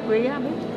Quý á, biết.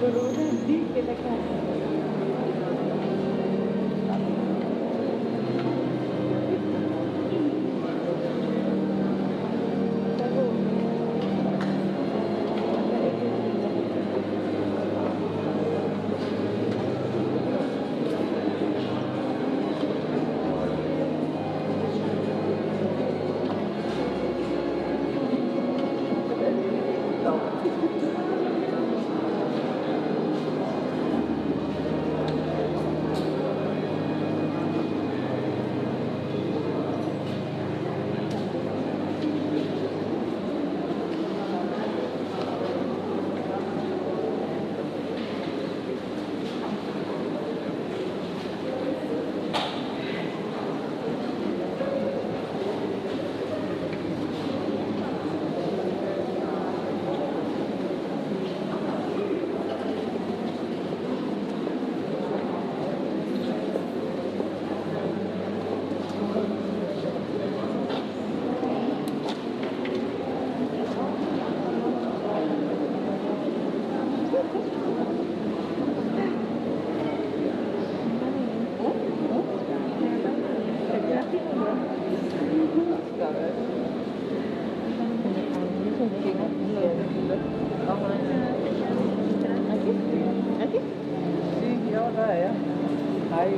Corona di che la casa. Sì, ja, da, ja. Ai,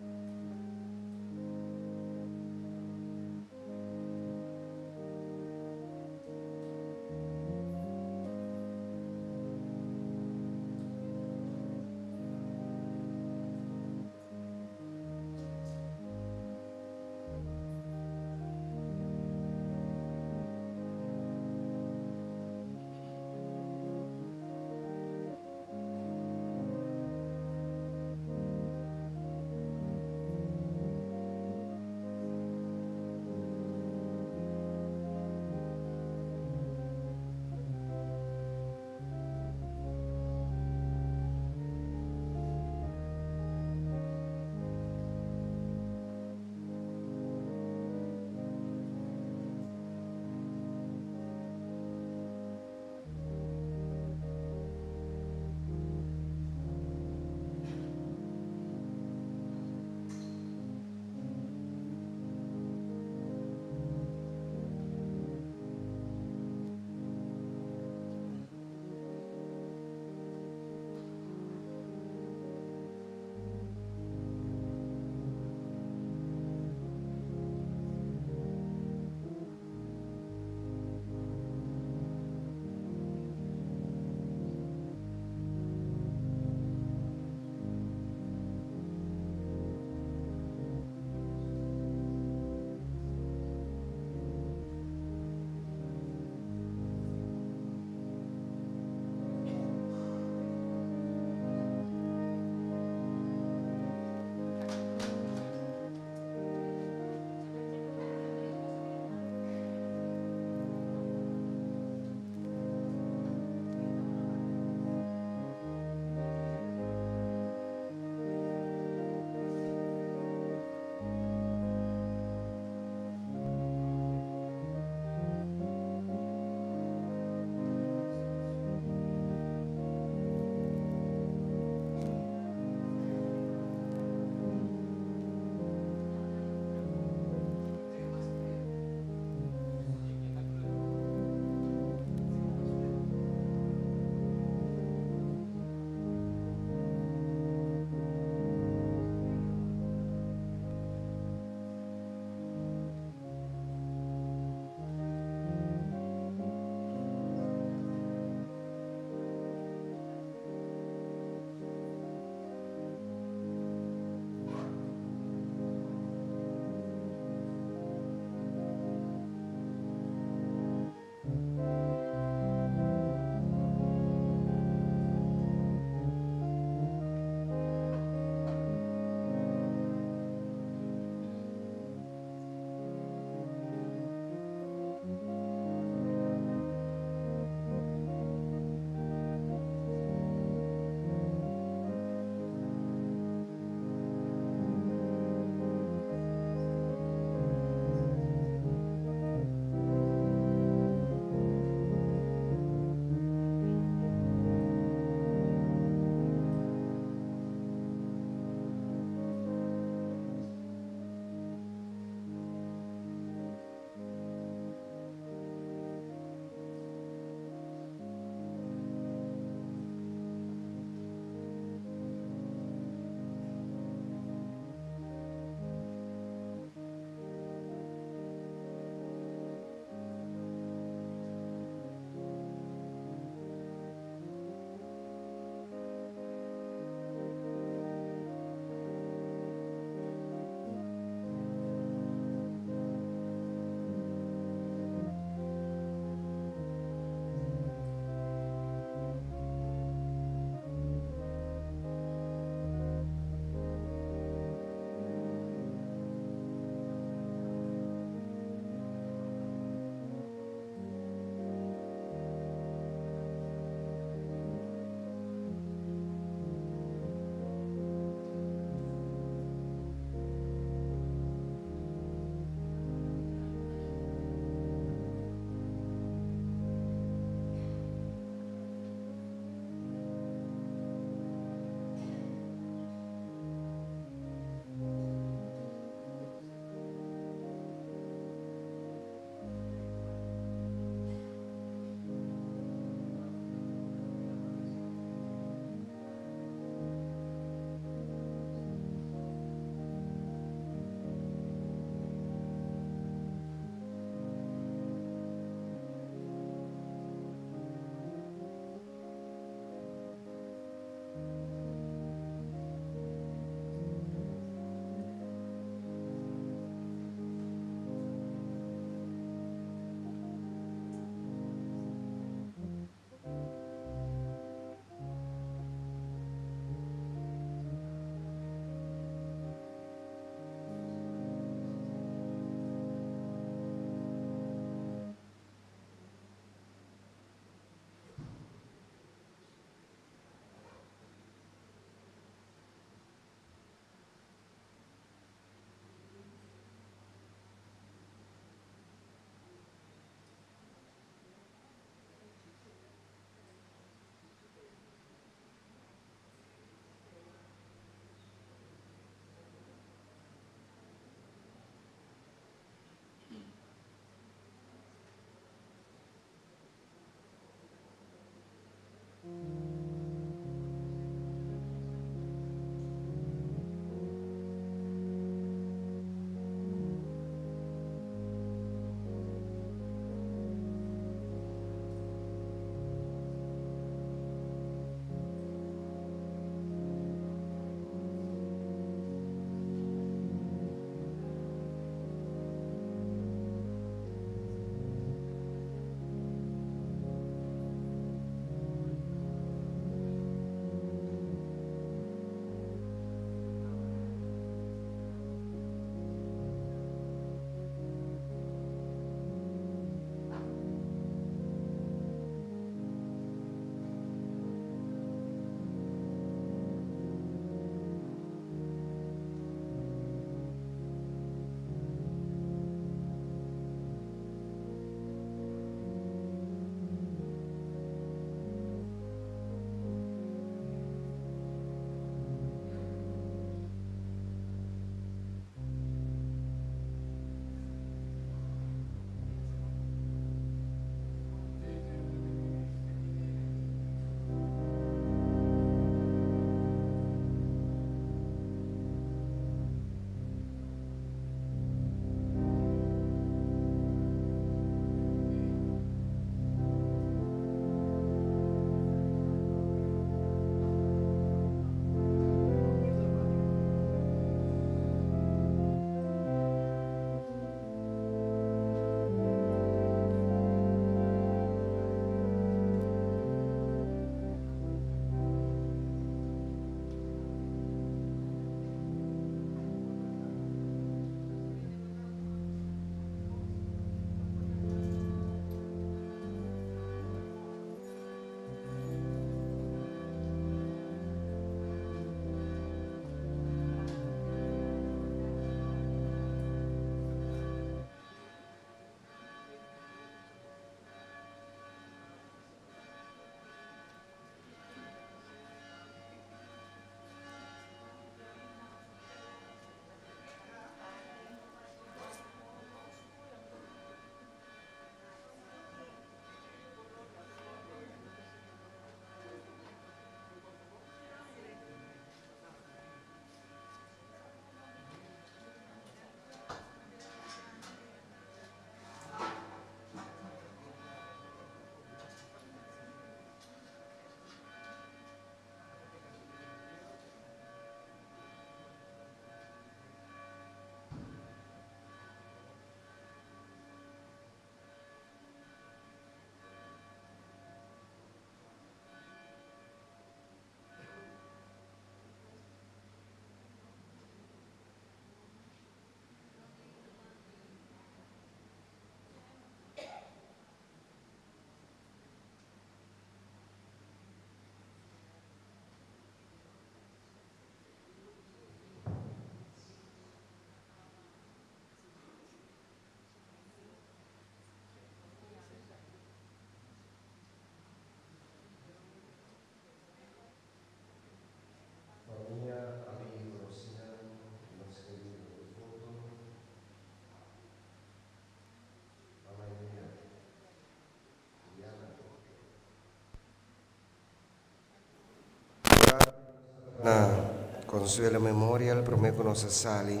consuelo memorial para me conocer Sally.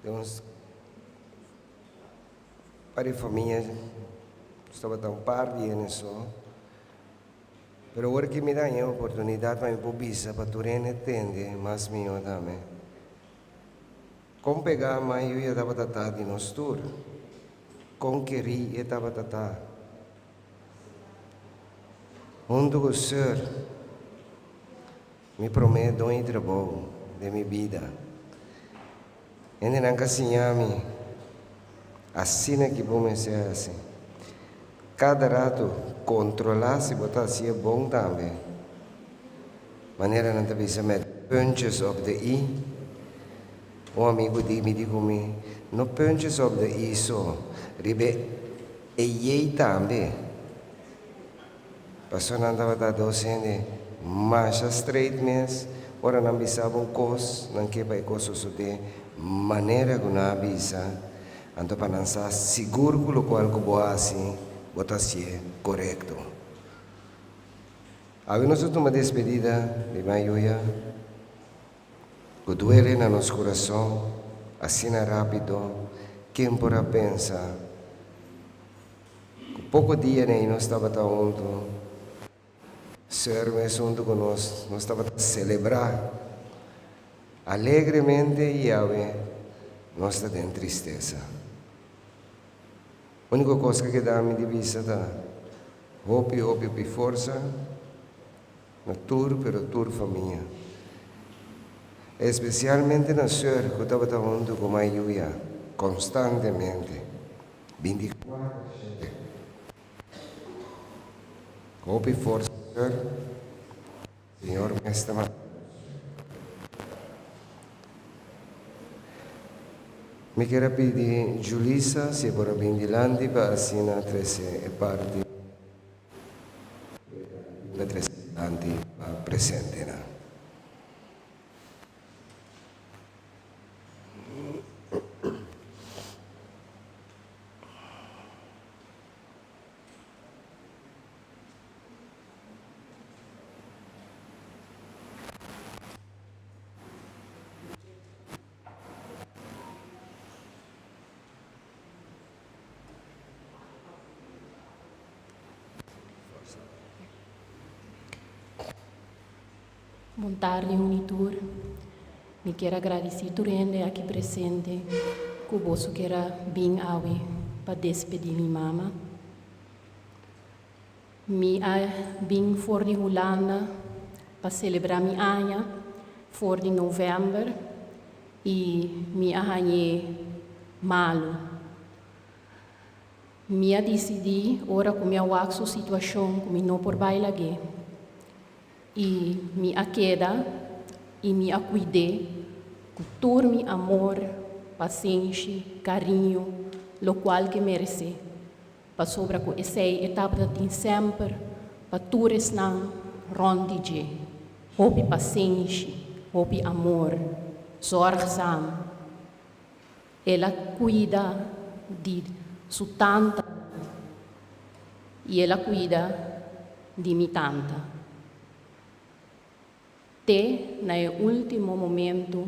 Então, para a família, estava tão par de nisso. Pero agora que me dá a oportunidade para me pobisa para tu entender mais meu também. Com pegar mais eu ia dar batata de nós tour. Com querer ia dar batata. Junto com o Senhor, me prometo um trabalho de minha vida. E não casinhame, assim é que vou ser assim. Cada rato controlar se botar assim é bom também. Maneira não te bisa met puntjes op de i. O amigo me diz no puntjes op de i só. Ribe e jej também. Passou não estava da docente, mas straight mes, ora não bisava cos, não que vai cos de maneira que não bisa, então para não ser seguro que o qual que boa assim, botar se correto. Havemos uma despedida de maioria, que duele no nosso coração, assim rápido, quem porá pensar, que pouco dia nem nós estava juntos. Senhor é junto conosco, nós estamos a celebrar alegremente Yahweh, nós estamos em tristeza. A única coisa que dá-me de vista é hope e força, na tour, pero tour família. Especialmente na Senhor, que estava junto com a Yuya, constantemente, 24/7. Hope e força. Senhor, esta manhã. Me quero pedir Julissa, se for bem dilante, para assinar 13 parte da 13 presente. Boa tarde, Unitur. Me quero agradecer a rende aqui presente, que você queira vir aqui para despedir minha mama. Me vim fora de Holanda para celebrar minha anha, fora de novembro, e me arranhei malo. Me decidi, ora com minha situação, que me não por bailar e me queda e me cuidei com todo meu amor, paciência, carinho, o qual que merece. Para sobre com essa etapa de sempre, para todos não ronde, houve paciência, houve amor, zorgsam. Ela cuida de sua tanta e ela cuida de minha tanta. Até no último momento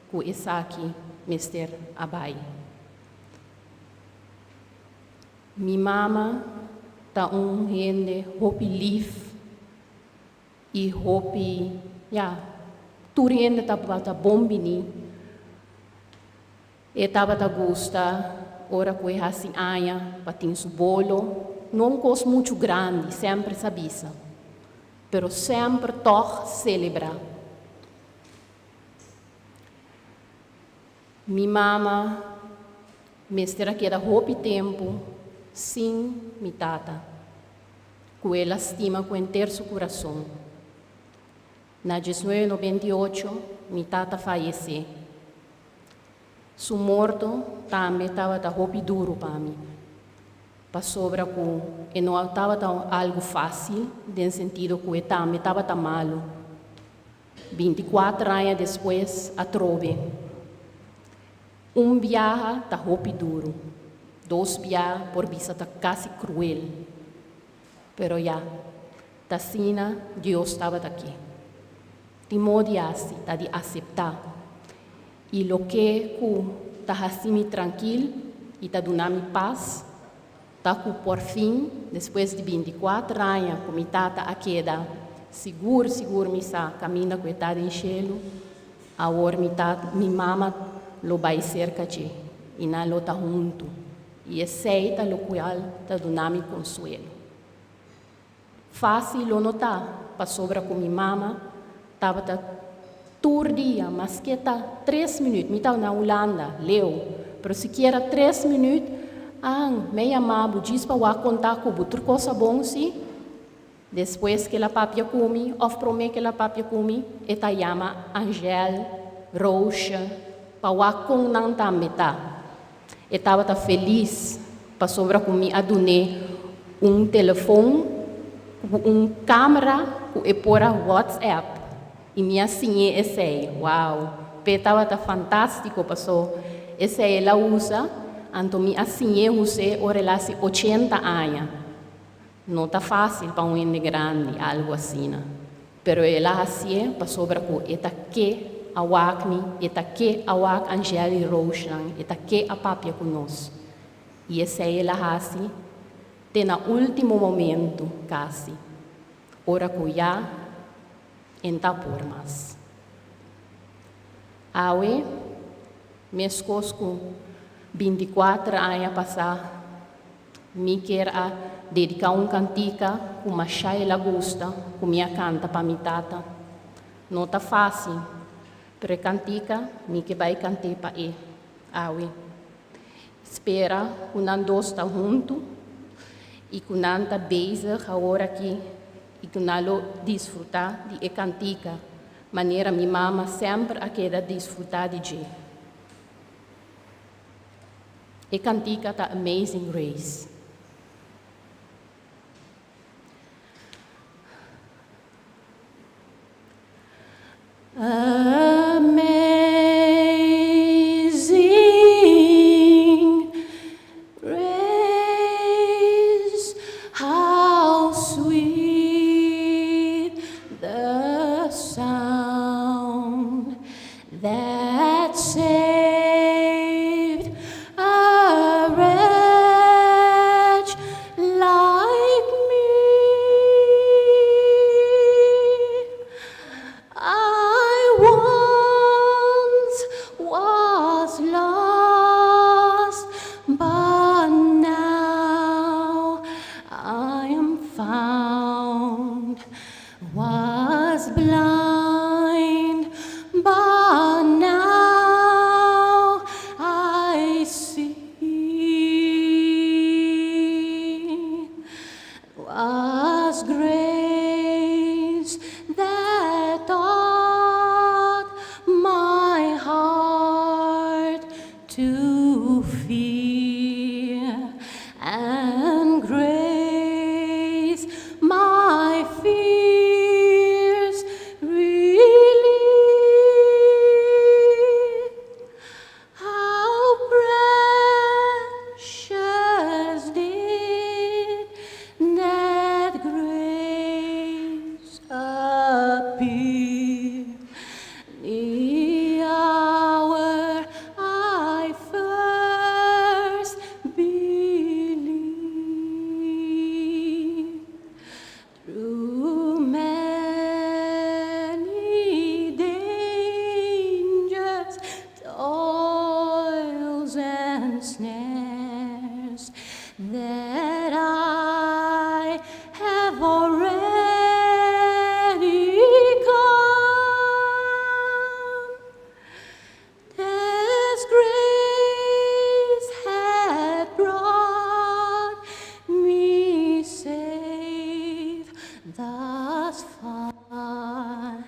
que está aqui, Mr. Abai. Minha mama está gente hope live e hope, tudo gente está bom bini. E estava a gostar, ora que é assim, para ter um bolo, não coisa muito grande, sempre sabia. Pero sempre toch celebrar. Minha mama me estera que era roupa tempo sem minha tata, que ela estima com inteiro seu coração. Na 1998, minha tata faleceu. Su morto também estava da roupa duro para mim. Para sobra com e não estava algo fácil, no sentido que eu também estava tão malo. 24 anos depois, a trove. Viagem está roupa duro. 2 viagens por vista está quase cruel. Pero tá sina, Deus estava aqui. timodiasi tá de aceitar. E lo que ku tá assim tranquilo e tá dando paz, tá ku por fim, depois de 24 anos, como tata a queda, seguro me sa caminha com tá em chelo, agora mi mama lo vai cerca de e na lo tá junto. E aceita lo qual tá dando consuelo. Fácil lo notar, para sobra com minha mama, estava todo dia, mas que tá 3 minutos, me tá na Holanda, leu, pero se quiera 3 minutos, meia mabo diz para contar com outra coisa bom, sim? Depois que ela papia come, ou promete que ela papia come, ela chama Angel, Rocha, para com não também tá. Eu estava feliz para sobra comigo a donar telefone, câmera e por a WhatsApp. E minha senha esse, uau, estava fantástico, passou. Esse ela usa, então minha senha usa ora lá 80 anos. Não tá fácil para ende grande, algo assim. Pero ela assim, para sobra com eta que awak-me, eta que awak Angel e Roshan, eta que a papia conosco. E esse é ela assim, tem no último momento, quase, ora que já entra por mais. Awe, meus com 24 anos passar, me quer a dedicar cantica com uma chaila gosta, com minha canta para minha tata. Não tá fácil. Pero cantica, mi que vai cantar para ele. Awe. Espera que nós dois está junto e que nós está bezig agora aqui e que nós desfrutar de cantica. Maneira minha mama sempre a queda desfrutar de je. E cantica tá Amazing Grace. Amazing grace, how sweet the sound that saved a wretch like me. I once was lost, but now I am found. Was blind, but now I see. Was grace that taught my heart to fear, and grace my fears relieved. How precious did that grace appear the hour I first believed. Through many dangers, toils and snares that I have already come, this grace had brought me safe thus far,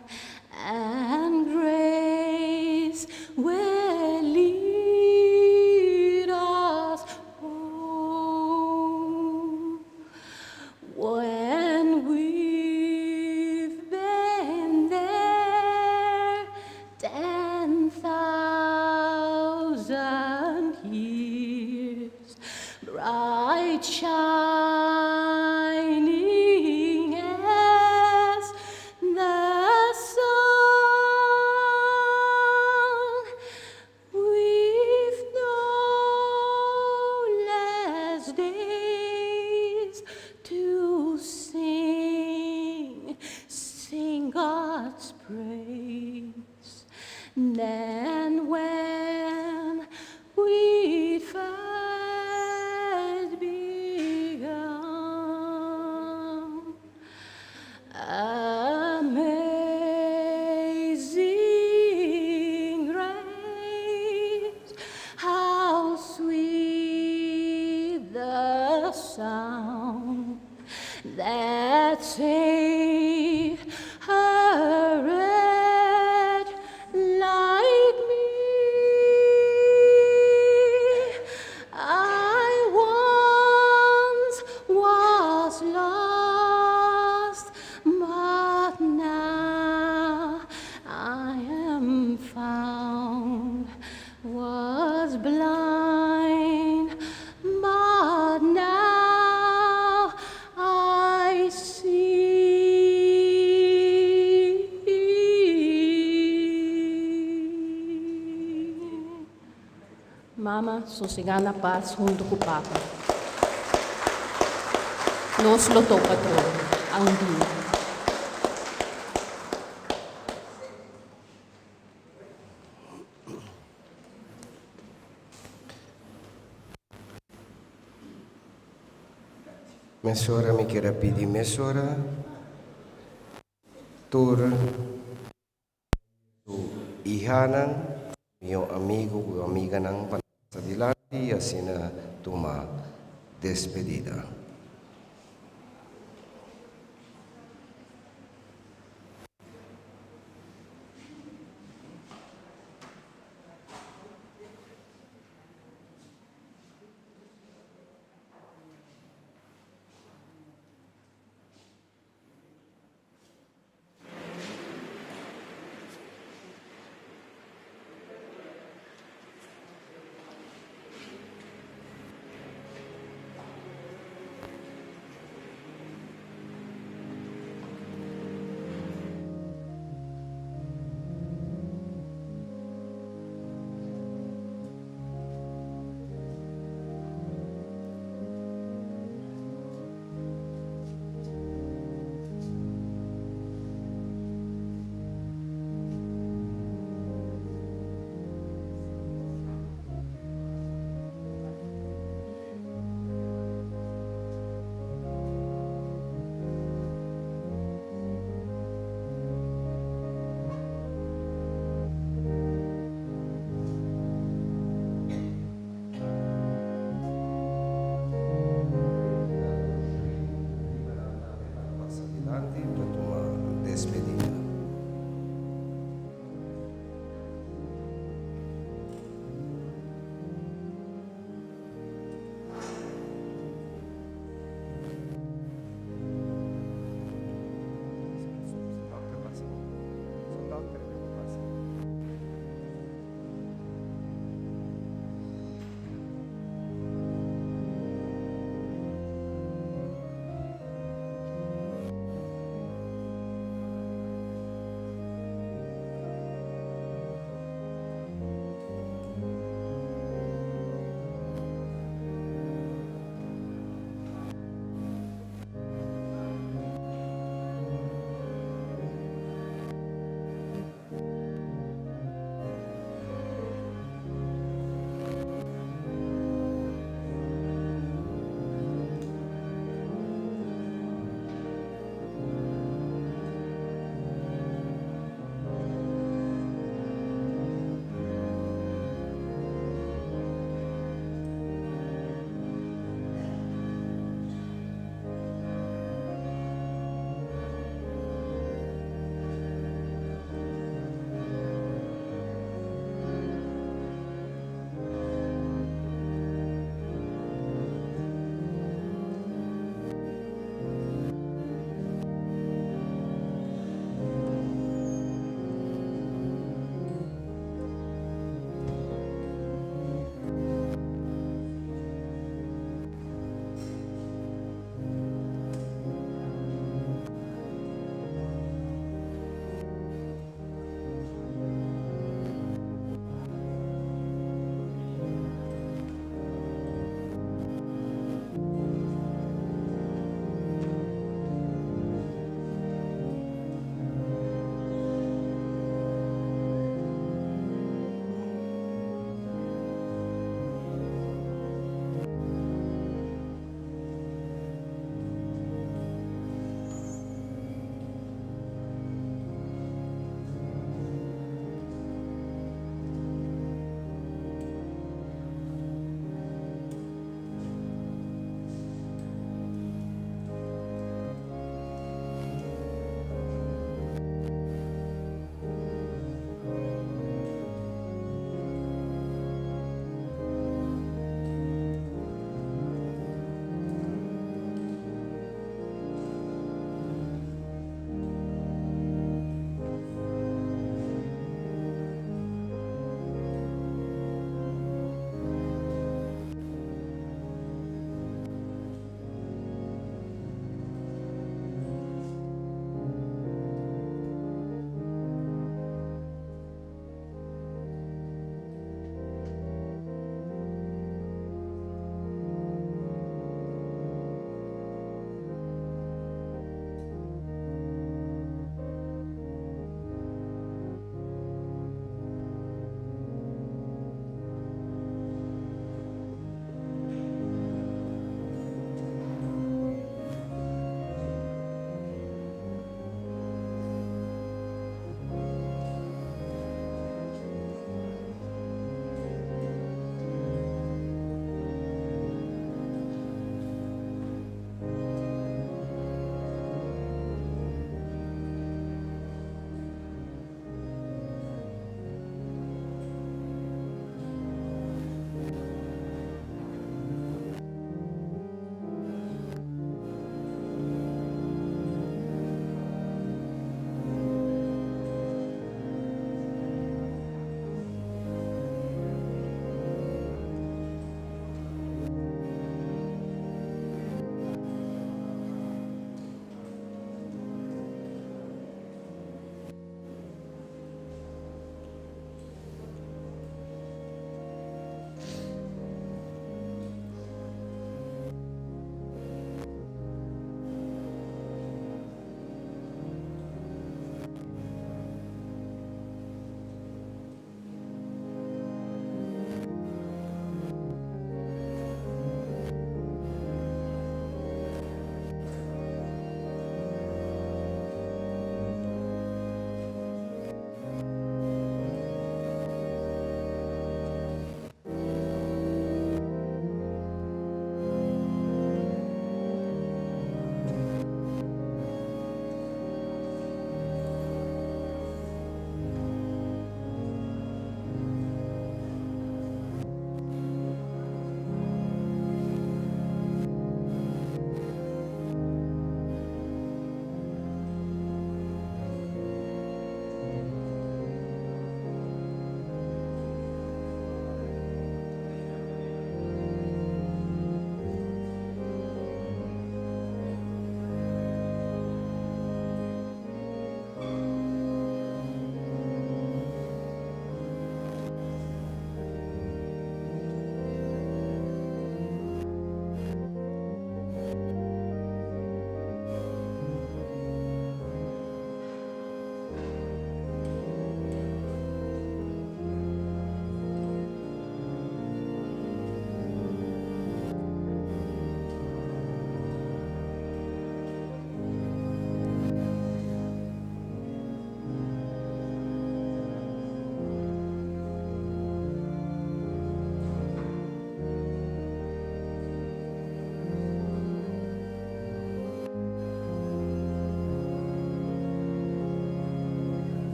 and grace will lead us home. When we've been there 10,000 years, bright shining as the sun. sound that saved a wretch like me. I once was lost, but now I am found. Was blind, but now I see. Mama, sossegada na paz junto com o Papa. Nos lotou, patrão, ang dia. Mesora me quer pedir, mesora, tur, ihanan, meu amigo, amiga ng panasa dilati, asina tuma despedida.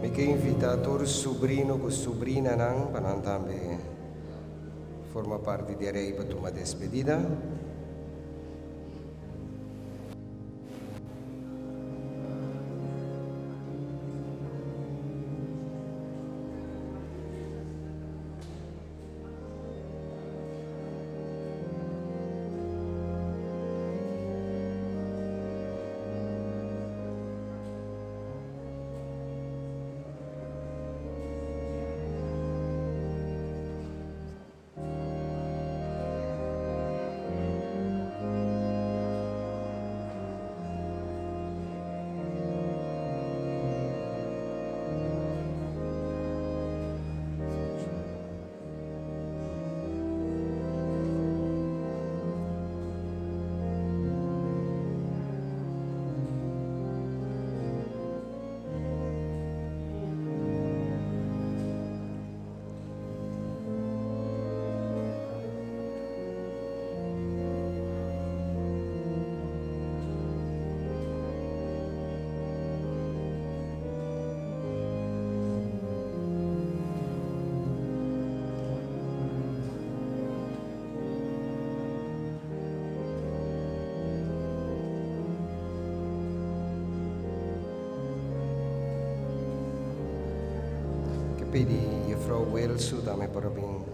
Me que invita todos sobrino com sobrina não para também forma parte de rei para tomar despedida. Pedi juffrouw Wilsu daarmee parabing.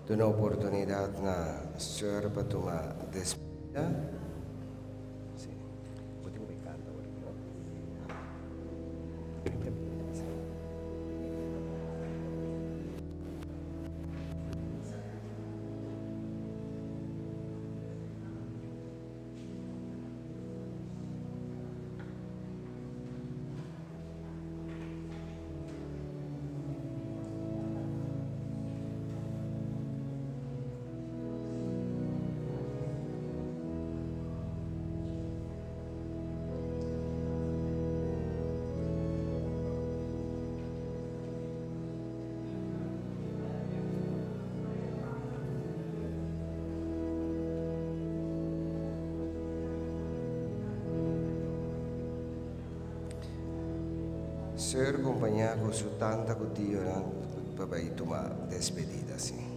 De una oportunidad na Senhor para tomar despedida. Sim. Podemos ver cantar Senhor acompanhar com sua tanta contigo para ir tomar despedida, sim.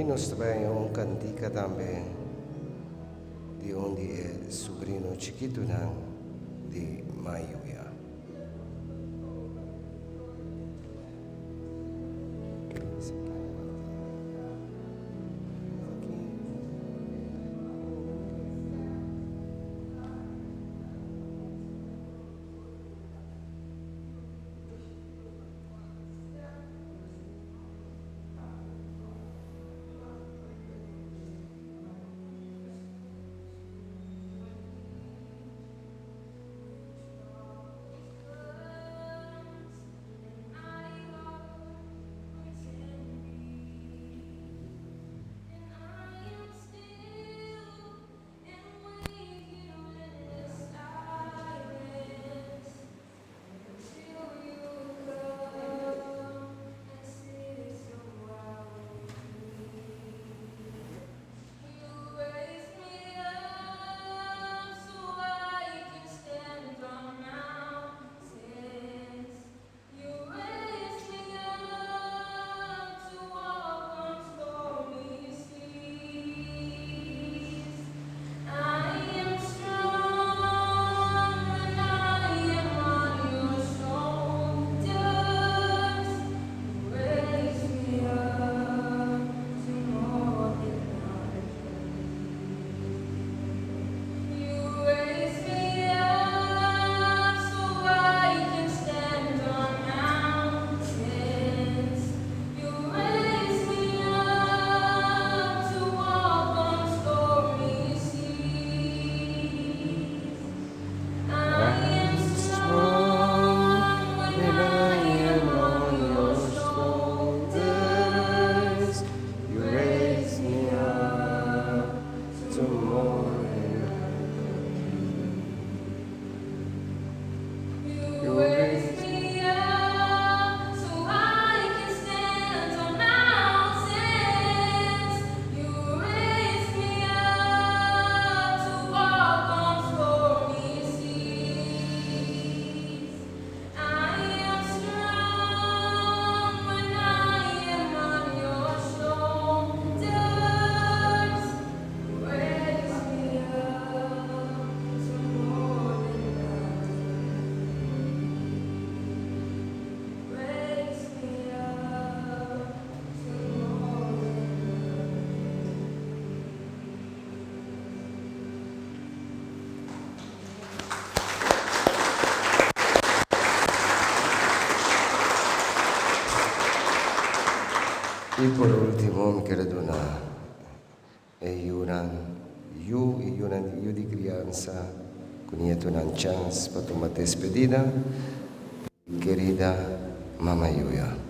nos trae un cantica también de onde é sobrino chiquito não de Mayuya. Y por último, mi querido yo de criança, conheço uma chance para tomar despedida, querida Mama Yuya.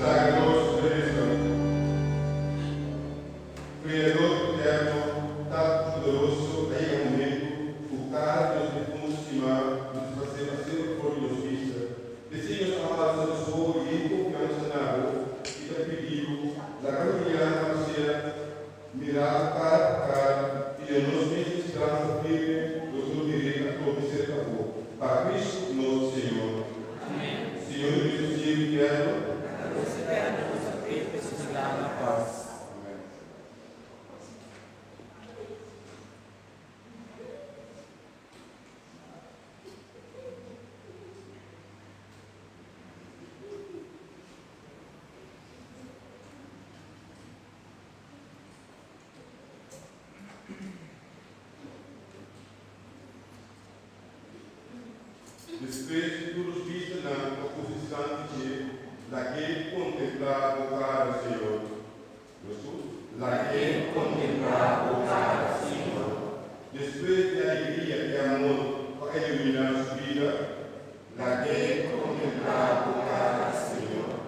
Milagroso redenção. Criador eterno, Tato poderoso, aí é momento, o cara dos defuntos estimar, nos fazer a flor de justiça. Desejos amados do Senhor e confiança na rua, e da pedido, da caminhada ser mirado cara a cara, e a nos mesmos graça firme, do seu direito a todo ser acabou. Para Cristo, nosso Senhor. Amém. Senhor Jesus, Deus eterno, desprezo de todos vistos na oposição de daquele contemplar o cara, Senhor. Daquele contemplar o cara, Senhor. Desprezo de alegria e amor para iluminar sua vida. Daquele contemplar o cara, Senhor.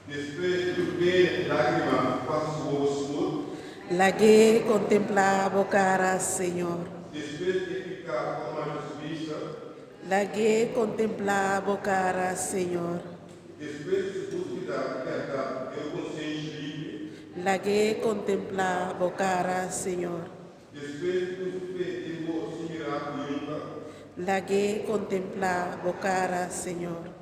Desprezo de pena e lágrima para o rosto. Lague contemplar o cara, Senhor. Desprezo de ficar com a justiça. Lague contemplar o cara, Senhor. Desprezo de busca da liberdade e o consciência livre. Lague contemplar o cara, Senhor. Desprezo do subjetivo similar nunca. Lague contemplar o cara, Senhor.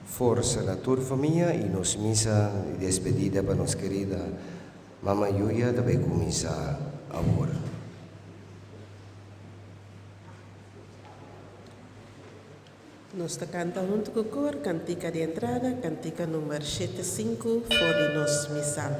Força da tua família e nos missa de despedida para nossa querida Mama Yuya também começar agora. Nós canta junto com o cor, cantica de entrada, cantica número 75, fora nosso missal.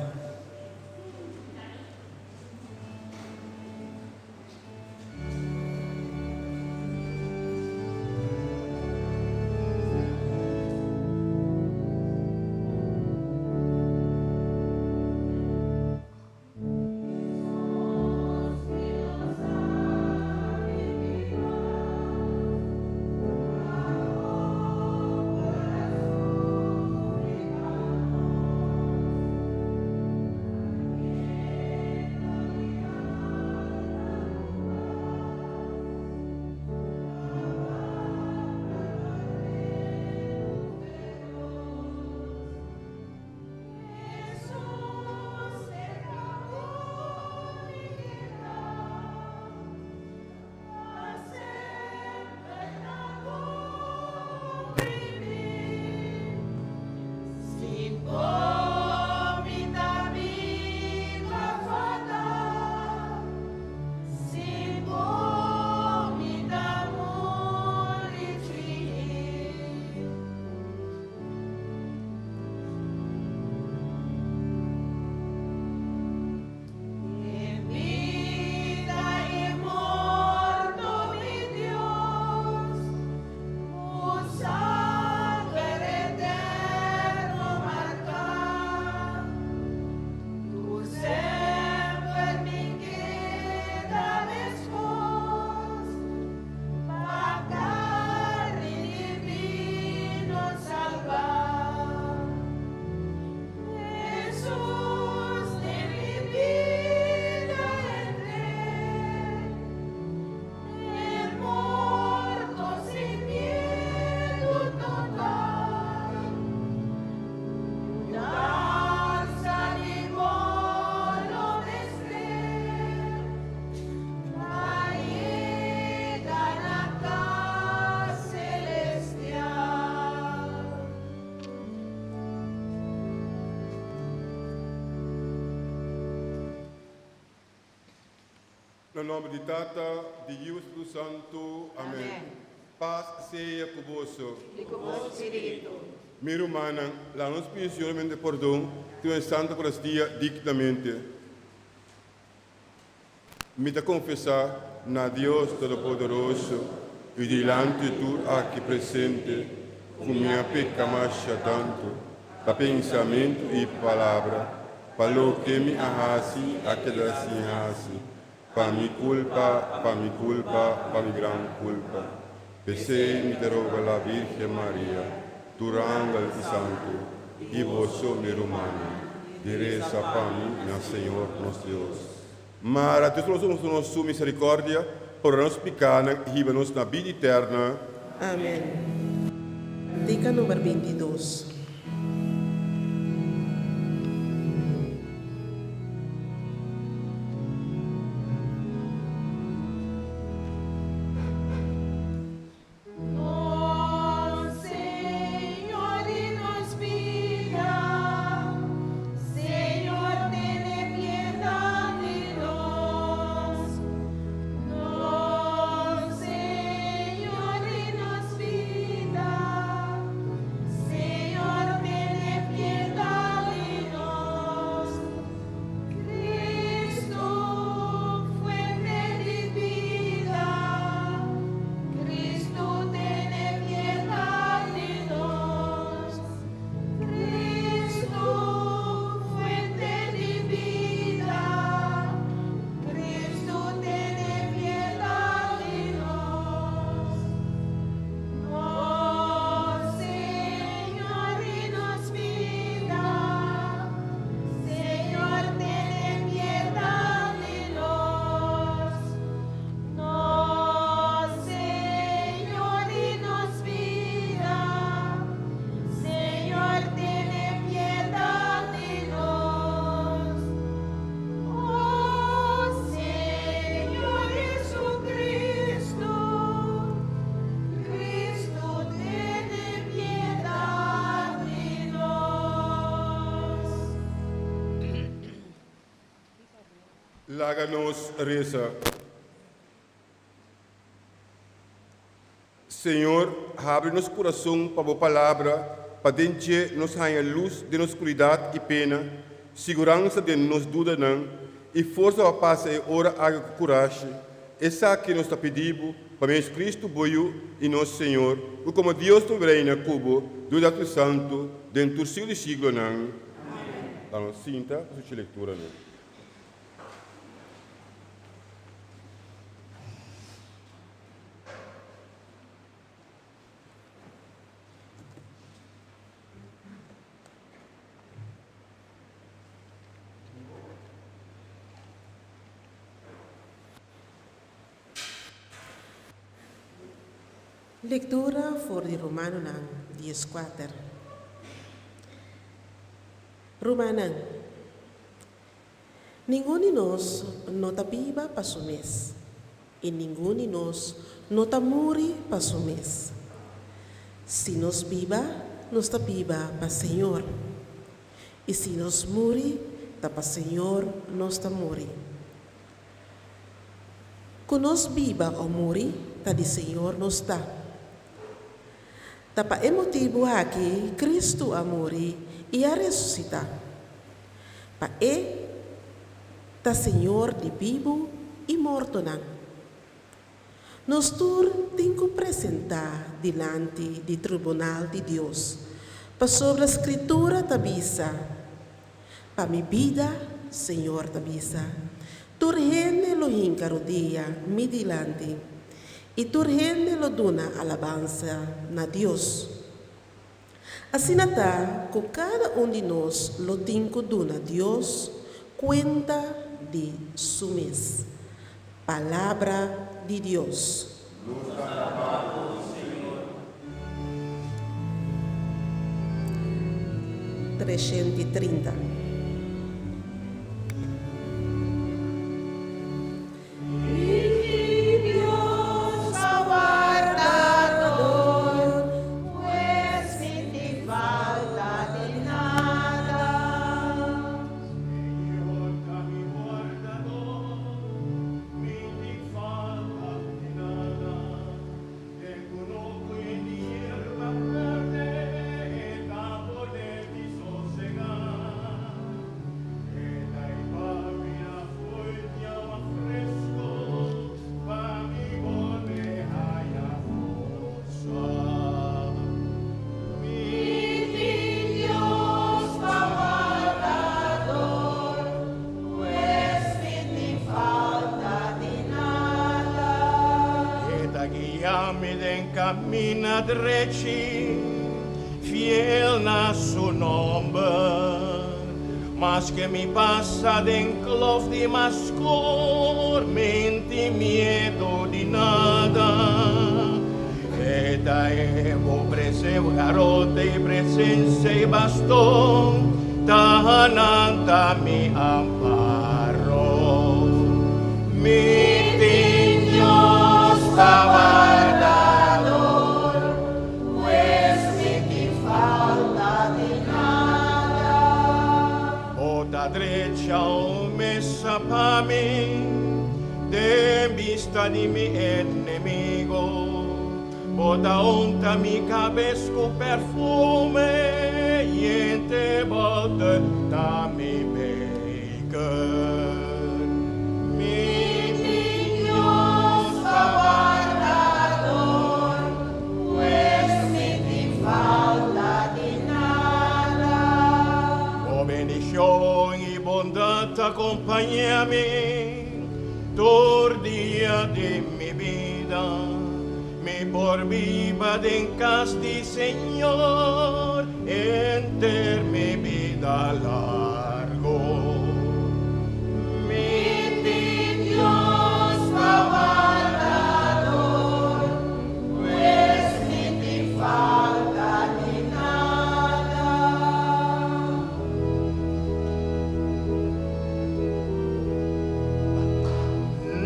No nome de Tata, de Filho e Espírito Santo. Amém. Paz seja convosco. E com o Espírito. Meu irmão, lá nos pedimos de perdão, que o Santo Eucaristia dignamente. Me da confessar na Deus Todo-Poderoso e delante de tudo aqui presente, com minha peca marcha tanto, para pensamento e palavra, para o que me arrase, a que da se arrase, para minha culpa, para minha grande culpa. Pensei me roga a Virgem Maria, durante o Santo, e vós, meu humano, direis para mim, meu Senhor, nosso Deus. Mas a Deus nos sua misericórdia, por nos picar e riba-nos na vida eterna. Amém. Dica número 22. Láganos reza. Senhor, abre nosso coração para a boa palavra, para dentro nos a luz de nossa escuridão e pena, segurança de nos dúvidas não, e força para passar a hora a coragem. Essa que nos está pedindo, para Jesus Cristo, boio e nosso Senhor, o como Deus tu reina cubo, do Espírito Santo, dentro do siglo de siglo não. Amém. Então, sinta a sua leitura não. Lectura voor de Romanen 10:4. Romanen. Ninguém de nós não está viva para o mês, e ninguém de nós não está morre para o mês. Se nós viva, nós está viva para o Senhor, e se nós morre, está para o Senhor, nós está morre. Quando nós viva ou morre, está de Senhor nós está. Tapa emotivo aqui, Cristo a morrer e a ressuscitar. Pa tá Senhor de vivo e morto não. Nós temos que apresentar diante do tribunal de Deus, para sobre a escritura tabisa, para minha vida, Senhor tabisa. Tu rende lo hincarodia mi dilante, e tu rende lo dona alabanza na Deus. Assim está, com cada de nós lo tem que dona Deus conta de su mês. Palavra de Deus. 330. camina derecho, fiel na su nombre, mas que me pasa de clof de mascor, mente miedo de nada. Eta evo preseu garota e presença e bastão, tahananta mi amparo. Mi Dios guardador, pues me que falta de nada. Bota derecha o mesa pa mí, de vista de mi enemigo. Bota onta mi cabeza con perfume y entre bota da mi baker. Mi Dios guardador, pues me te falta de nada. Oh bendición y bondad acompáñame todo día de mi vida. Me por viva en casa de Señor, enter mi vida largo. Mi Dios guardador, pues ni te falta de nada.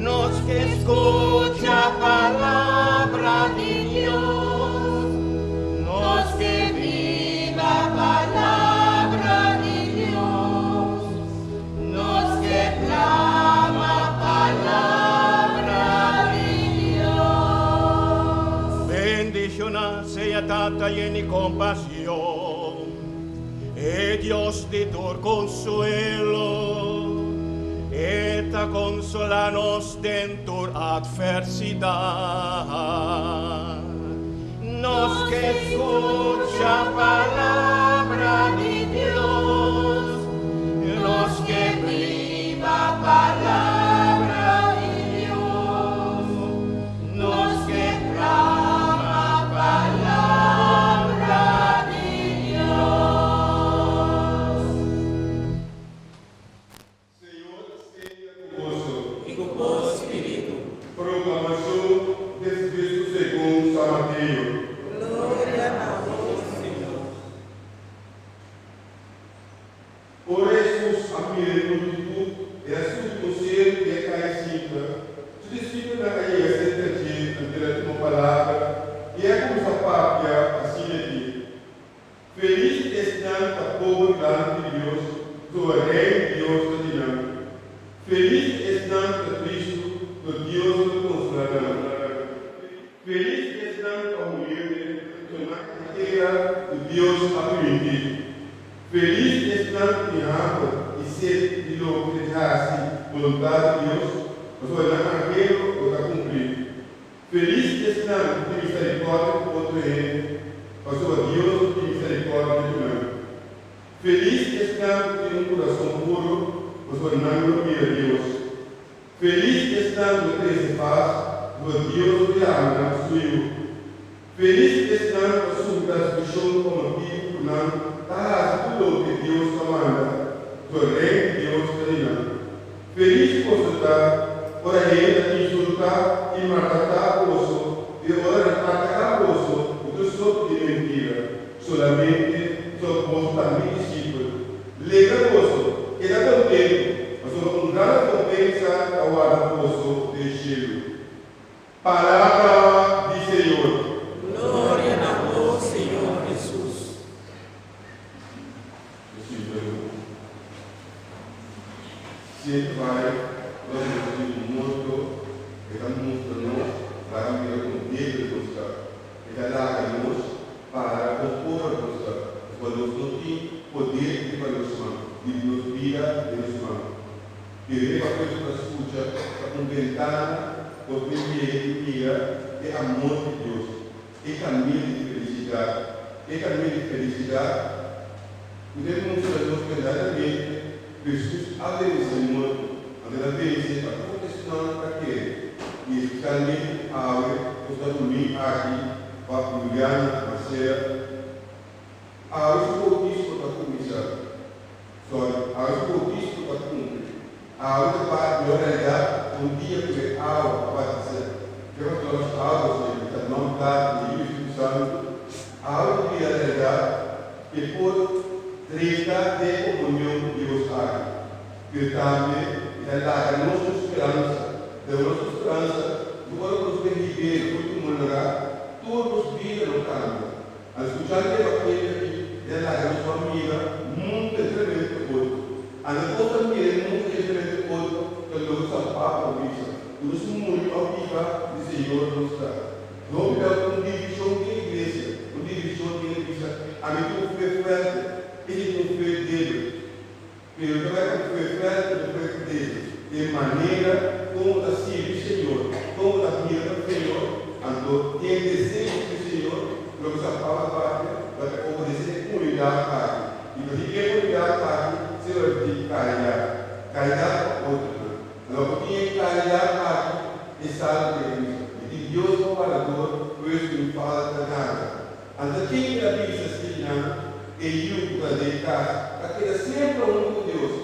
Nos que escucha palabra de Dios, nos que viva palabra de Dios, nos que clama palabra de Dios. Bendicionada sea tanta y en compasión, Dios de tu consuelo. Eta consolanos dentro adversidad. Nos que escucha palabra de Dios, los que viva palabra de Dios, los que clama palabra de Dios. Senhor, esteja convosco. Proclamação desse Cristo segundo São Mateus. Glória a vós, Senhor. Oremos a multitud e a sua conselho e a caicita. Se discípulo na caia sentir ante a tua palavra e é como sua pápia assim de ti. Feliz estão a povo diante de Deus, sua rei Deus da dinâmica. Feliz estão a Cristo, o Deus do Consolador. Feliz estão a humilde, sua carreira, o Deus afligido. Feliz estão em água e sede de louco de raça, vontade de Deus, o seu evangelho o a cumprir. Feliz estão de misericórdia contra ele, o seu Deus de misericórdia de humano. Feliz estão de coração puro, o seu nome mira Deus. Feliz estão de três paz, o Deus de ama suyo. Feliz estão os súditos que são como tipo não. Tudo que Deus comanda, o rei de Deus terá. Feliz consultar, ora ainda insultar e matar osso, e ora atacar osso, o que sou de mentira, solamente sou posto a mim discípulo. Lega osso, e dá tão tempo, mas sou com grande recompensa ao ar osso de cheiro. Palavra do Senhor. Glória a vós, Senhor Jesus. Sempre vai, nós estamos muito, e estamos nós, para me acontecer de buscar, e dar-nos para compor a buscar, quando nós não temos poder de evaluação, de nos vida de nos mãos. E ele vai fazer uma escuta, para completar o primeiro dia de amor de Deus, e caminho de felicidade, podemos fazer verdadeiramente Jesus abençoa, agradecer a proteção daquele, e especialmente a que está dormindo aqui, para a Juliana, Marcela, a escotismo da comissão, a escotismo da cumprir, a outra parte da realidade, dia que a aula vai ser, que é uma das aulas, que não está de Espírito Santo, a outra realidade, que por tratar de comunhão de Deus aqui, que também é a nossa esperança, do qual nos viver, muito lugar, todos os dias no caminho. A escutar que aqui, é a nossa família, muito extremamente outro. A nossa família, muito extremamente outro, que nós somos para a vida. Nós somos muito ativos do Senhor nos dá. Não é uma divisão de igreja, uma divisão de igreja. A mim não foi forte, ele não foi débil. Pero também não foi forte, não foi débil. De maneira como da Síria do Senhor, como da vida do Senhor, andou, tem desejo do Senhor, como essa palavra vai obedecer com unidade aqui. E para que unidade aqui, se eu digo caridade outra. Então, porque caridade aqui é salvo de Cristo. E Deus é o parador, por isso que não fala de nada. Então, quem que a Bíblia ensina é eu para deitar, aquele sempre com Deus.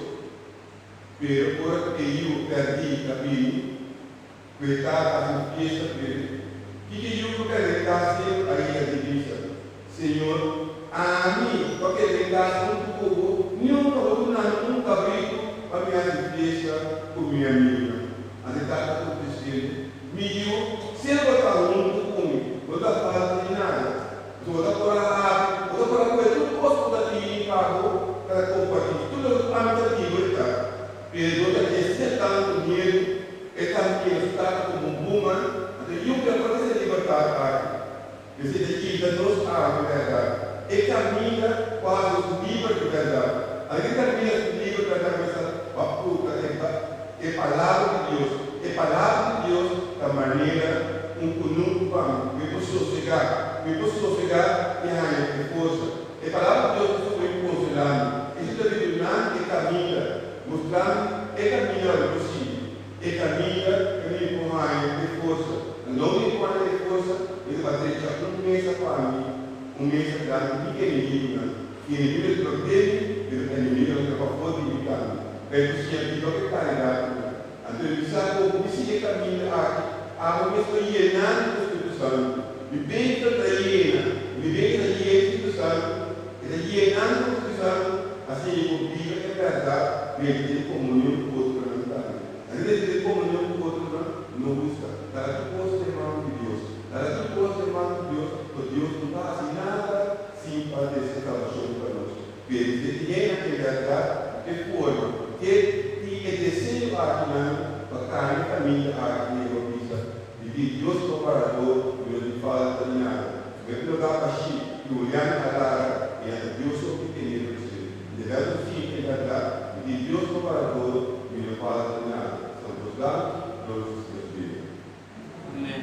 Pero porque eu perdi o caminho, que está fazendo fiesta para ele, que eu quero estar sempre aí a divisa. Senhor, a mim, porque ele está muito pouco, nunca abriu para minha fiesta com minha amiga. A gente está acontecendo. Se eu estar junto comigo, não está falando de nada. Estou para coisa, tudo posso dar de carro, para compartilhar, tudo antes de voltar. Pero que se tanto dinheiro, é também está como um boomerang, e o que acontece é libertar aqui. Esse daqui nos a verdade. E caminha quase os livros de verdade. Ali caminha os livros de verdade, a puta, é palavra de Deus. É palavra de Deus da maneira como nunca vamos. Me posso sossegar e aí de força. É palavra de Deus que foi consolando. Esse daqui não caminha. Mostrando é caminho possível, é caminho com a de força. Não me importa de força, ele vai ter já um mês para mim, grande, pequenininho, que inimigo do dele, e o inimigo não vai poder imitar. É possível que caridade. Então ele sabe como se caminho aqui, a uma pessoa llenando do Espírito Santo, vivendo da Espírito Santo, llenando do Espírito Santo, assim como diga que é verdade. Ter comunhão com o outro também. Às vezes, ter comunhão com o outro não busca. Para tu possa ser irmão de Deus. Para tu possa ser irmão de Deus, porque Deus não está assim nada sem fazer essa salvação para nós. Porque ele tem a verdade, que forma, que desejo aqui para carne caminho aqui na Europa. E que Deus é o parador, Deus não fala de nada. Porque eu dava para Chico, que olhando para lá, e Deus é o pequenino. De verdade, sim, é verdade. E Deus no parador e não fala de nada. São os dados, todos os seus filhos. Amém.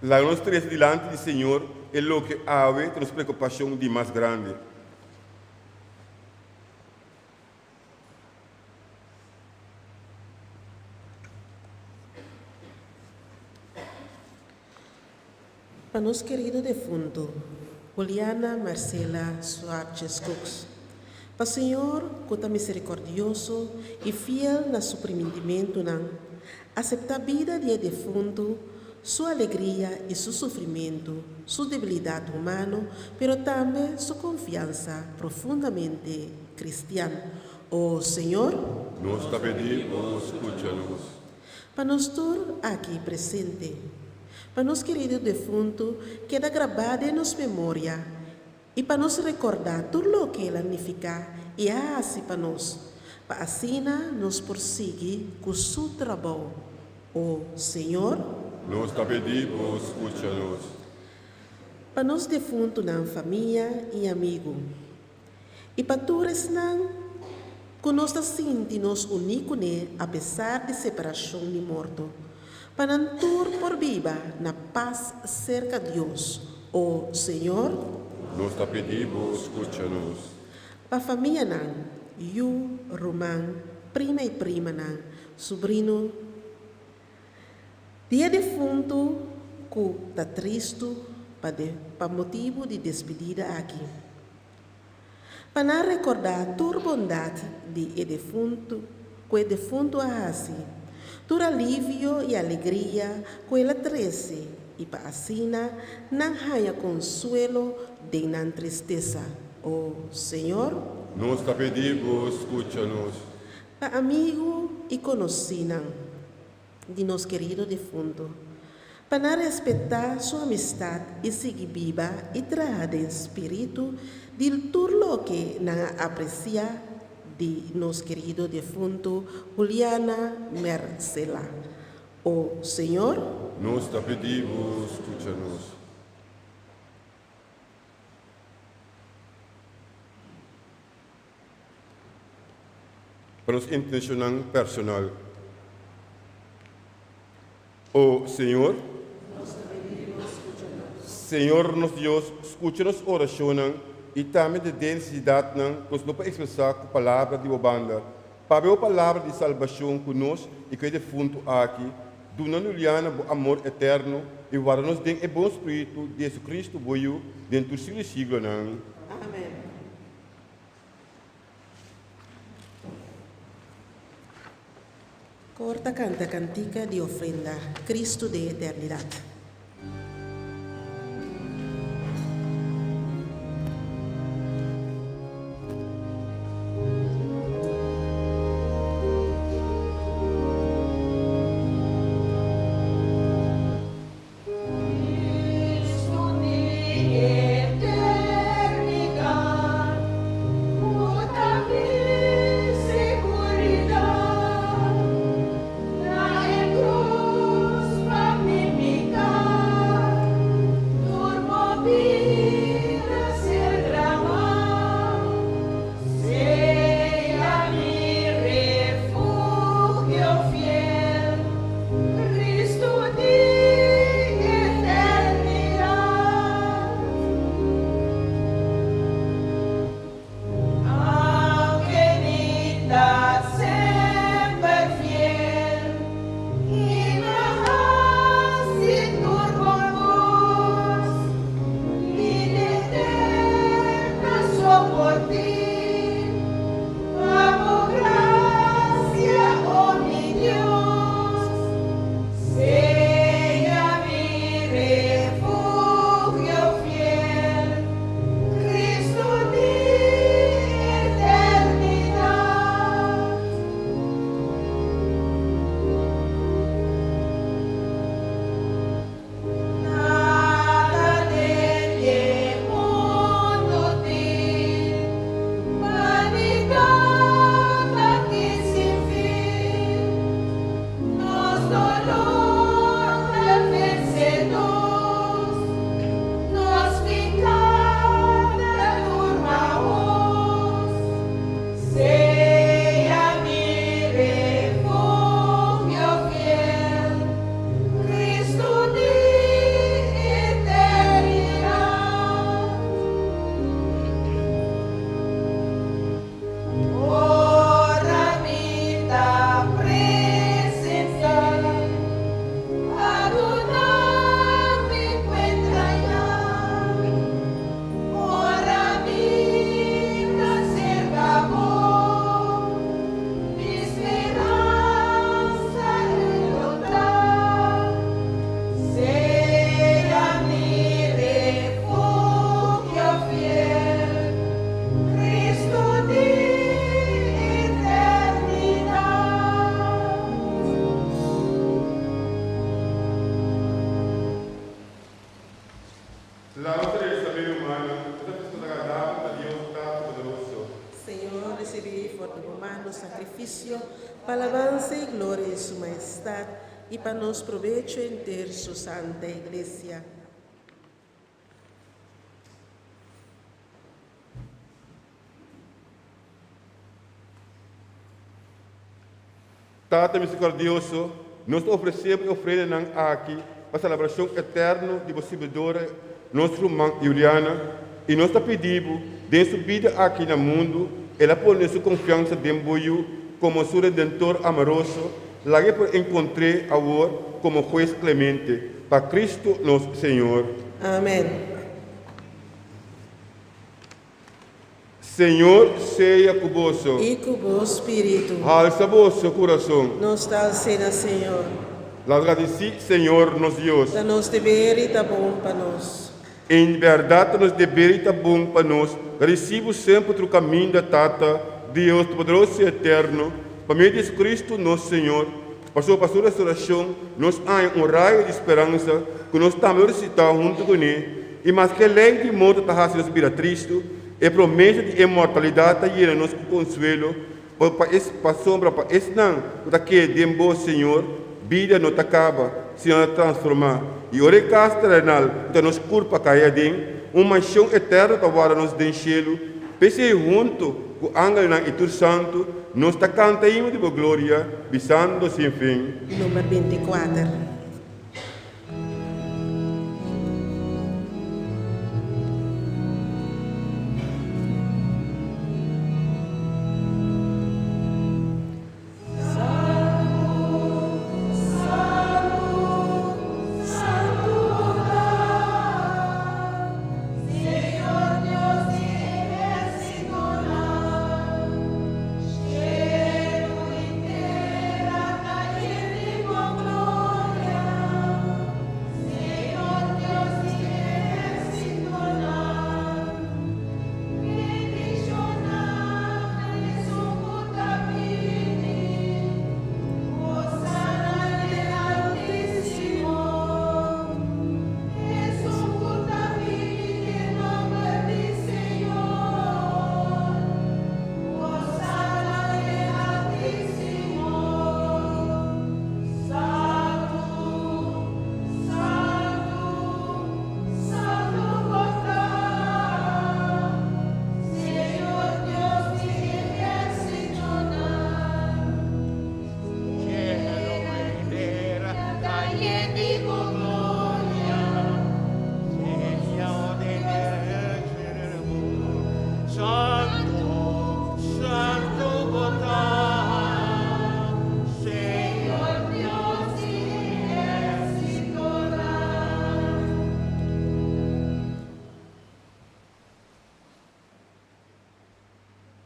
La nostra delante do Senhor é o que há nos preocupação de mais grande. Para nos querido defunto, Juliana Marcela Soares Cooks, para o Senhor, que está misericordioso e fiel no suprimento, acepta a vida de defunto, sua alegria e seu sofrimento, sua debilidade humana, mas também sua confiança profundamente cristã. O Senhor, nós te pedimos, escuta-nos. Para nós todos aqui presentes, para nos querido defunto, queda gravado em nossa memória e para nos recordar tudo o que ele significa e assim para nós, para assim nos prosseguir com o seu trabalho. O Senhor, nós te pedimos, escuta-nos. Para nós defunto na família e amigo, e para todos que nós sentimos únicos apesar de separação de morto. Panantur por viva na paz cerca de Deus. O Senhor, Nós te pedimos, escucha-nos. pa família nan, Yu, Román, prima e prima nan, sobrinho, dia defunto, que tá triste pa motivo de despedida aqui. Para recordar tua bondade de defunto, que defunto a assim, tu alívio e alegria que ela trece, e para assim não haya consuelo de nan tristeza. O Senhor, Nós te pedimos, escucha-nos. para amigo e conhecido de nosso querido defunto, para respeitar sua amistade e seguir viva e trazer em espírito de tudo que não aprecia de nosso querido defunto Juliana Mercela. O Senhor, Nós te pedimos, escucha-nos. Para os intencional personal. O Senhor, Senhor nosso Deus, escucha-nos orações e também de densidade que nós não podemos expressar com a palavra de banda. Para ver a palavra de salvação conosco e que é de fundo aqui, donando-lhe o amor eterno e guarda-nos em o bom espírito de Jesus Cristo, boio, dentro do siglo. amém. Corta canta cantica de ofrenda, Cristo de eternidade. La nostra família humana, toda pessoa agradável a Deus Todo-Poderoso. Senhor, recebi por tu humano sacrifício para alabança e glória de sua majestade e para nos provecho em ter sua santa igreja. Tata misericordioso, nós oferecemos oferenda aqui para a celebração eterna de recebedora, nossa irmã Juliana, e nós pedimos, de sua vida aqui no mundo, ela põe sua confiança dentro de como seu Redentor amoroso, lá que por encontrar agora como juiz clemente, para Cristo nosso Senhor. Amém. Senhor, seja convosco. E com o bom espírito. Alça vosso coração. Nos dá a cena, Senhor. La agradeci, Senhor, nos Deus. Da nos dever e da bom para nós. Em verdade, nos deveres está bom para nós. Recebo sempre o caminho da Tata, Deus poderoso e eterno, para meio de Cristo, nosso Senhor. Para sua restauração, nós há raio de esperança, que nós estamos recitando junto com Ele. E mais que a lei de morte está sendo triste, e promessa de imortalidade está llena nosso consuelo, para sombra, para esse não, para que de bom Senhor, vida não acaba, se não transformar. E o recado terrenal, que nos culpa cair dentro, uma manchão eterna que agora nos dê enchê-lo, pese junto com o ángel e tudo santo, nós está cantando de glória, bisando sem fim. Número 24.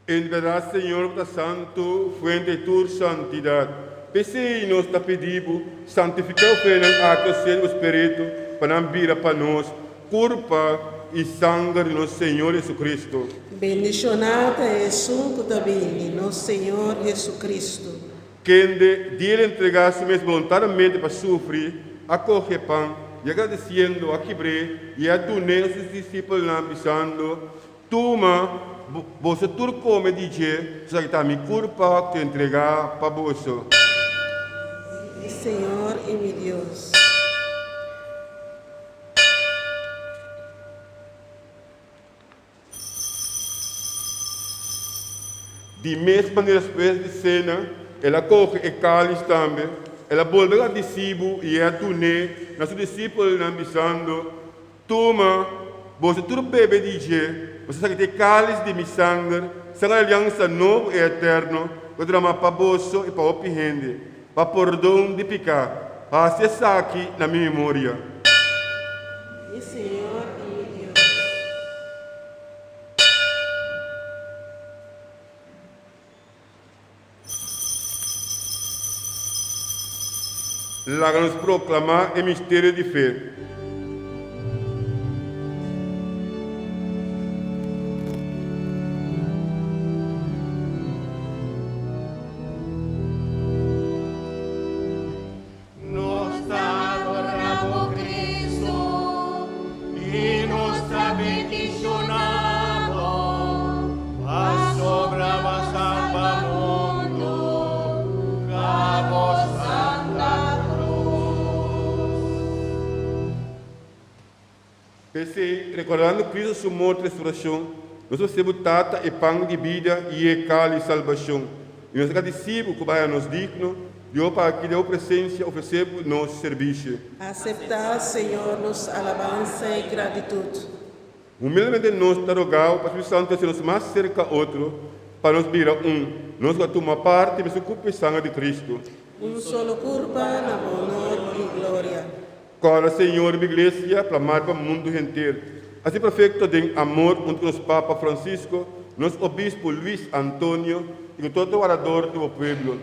En verdade, Senhor, está santo, fuente de tua santidade. Pese nós te pedimos, santificar o pleno ato do Espírito, para não vir para nós, corpo e sangue de nosso Senhor Jesus Cristo. Bendicionata é sunco também, nosso Senhor Jesus Cristo. Quem de ele entregar-se mesmo voluntariamente para sofrer, acolhe pão, e agradecendo a quebrei, e a tunei os discípulos avisando, toma, você tudo come dizer, só que está me culpa te entregar para você. Senhor e meu Deus. De mesma maneira, depois de cena, ela corre e cálice também, ela volta a discípulo e a tunei, nossos discípulos avisando, toma, você tudo bebe dizer, você sabe que tem cálice de minha sangue, sangue de aliança novo e eterno, que drama para bolso e para o rende, para perdão de pecar, para acessar aqui na minha memória. E Senhor e meu Deus. Lá nos proclamar o mistério de fé. Recordando Cristo, sua morte e ressurreição, nós recebemos tata e pão de vida e cálice de salvação. E nós agradecemos que vai nos digno, Deus para que deu presença oferecemos nosso serviço. Aceptar, Senhor, nossa alabança e gratitude. Humildemente nós te rogamos para o Espírito Santo ser mais cerca outro, para nos virar nós que tomamos parte do corpo e sangue de Cristo. Solo curva, na honor e glória. Agora, Senhor, a igreja, clamar para o mundo inteiro. Assim, perfeito de amor, junto com o Papa Francisco, nosso Obispo Luiz Antônio e com todo o orador do povo.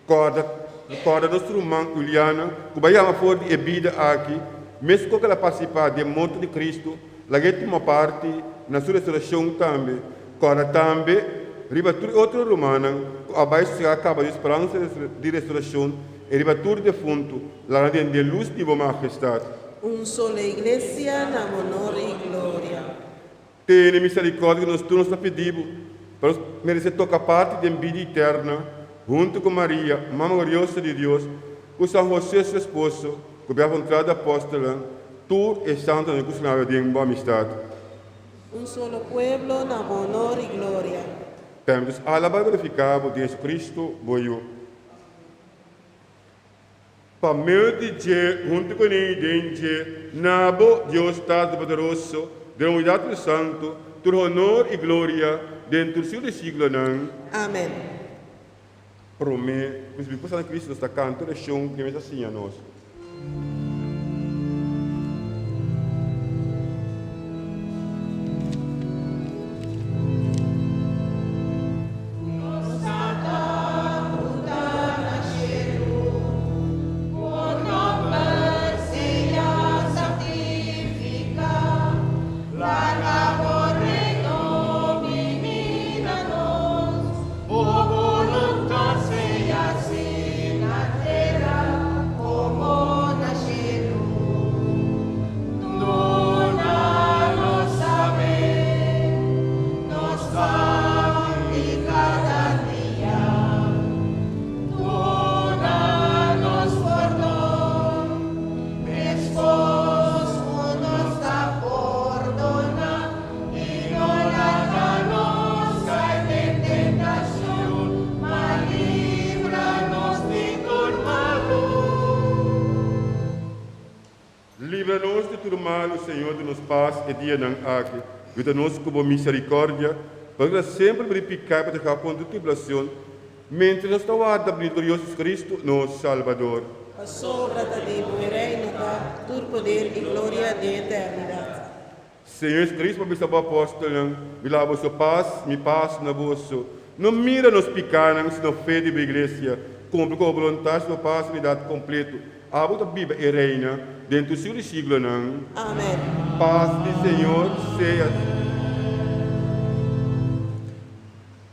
Agora, nosso irmão Juliana, que vai chamar fora de vida aqui, mesmo que ela participar da morte de Cristo, ela vai tomar parte na sua ressurreição também. Agora, também, ribatura outra romana, abaixo se acaba de esperança de ressurreição, e ribatura defunto, lá dentro de luz de boa majestade. Sola igreja, na honor e glória. Tenha misericórdia que nós todos nos pedimos, para merecer tocar parte da vida eterna, junto com Maria, Mãe gloriosa de Deus, com São José, seu esposo, com a vontade apóstola, tu e santo no curso de boa amistade. Solo pueblo, na honor e glória. Temos alabar glorificado de Jesus Cristo, boio. Para meu dia, junto com ele, nabo Deus Estado poderoso, da unidade do Santo, todo honor e glória, dentro do seu siglo. Amém. Promete, que o Espírito Santo de Cristo está cantando, e chão, que é assim a nós. Livra-nos de todo mal, Senhor, de nos paz e dia não aqui. Ajuda-nos com misericórdia, para sempre verificar para ficar ponto de tribulação, mentre nós estamos no glorioso Cristo, nosso Salvador. A sobra de reino, todo poder e glória de eternidade. Senhor Cristo, para o apóstolo, me lava a sua paz, me paz na vosso. Não mira nos picanos, se não fé de igreja, cumpre com a vontade da paz e dado completo. A da Bíblia e reina, dentro do seu siglo. Amém. Paz do Senhor seja.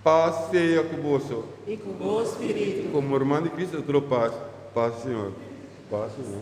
Paz seja convosco. E com o bom espírito. Como irmã de Cristo, eu paz. Paz, Senhor. Paz, Senhor.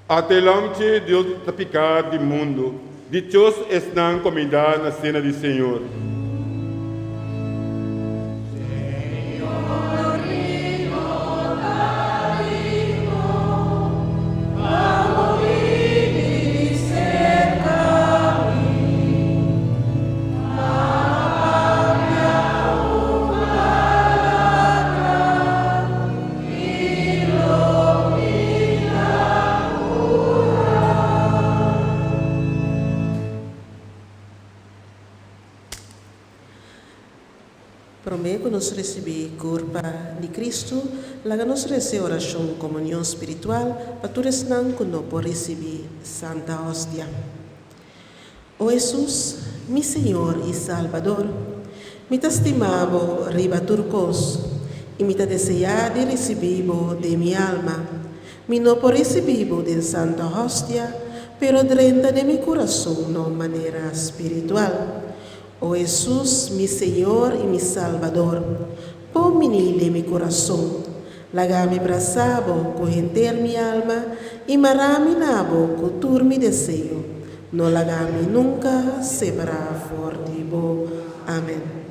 Até longe Deus está picado do mundo. Dichosos estão convidados na cena do Senhor. nos receber culpa de Cristo, laga nos receber oração, comunhão espiritual, para todos não que não por receber Santa Hóstia. Ó Jesus, mi Senhor e Salvador, me estimavo riba turcos, e me desejar de receber de minha alma, me não por receber de Santa Hóstia, pero dentro de meu coração, de maneira espiritual. Ó Jesus, mi Senhor e mi Salvador, põe-me de meu coração, laga-me braçavo, correnter minha alma, e marame nabo, cultur mi desejo, não laga-me nunca separar forte bo. Amém.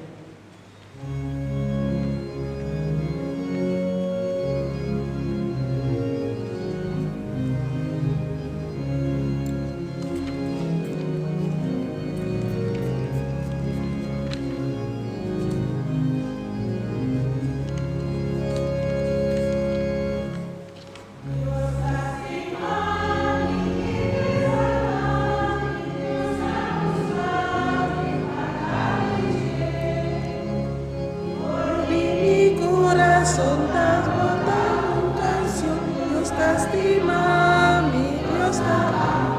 Sondas botar canción, Dios te estima, mi Dios te ama.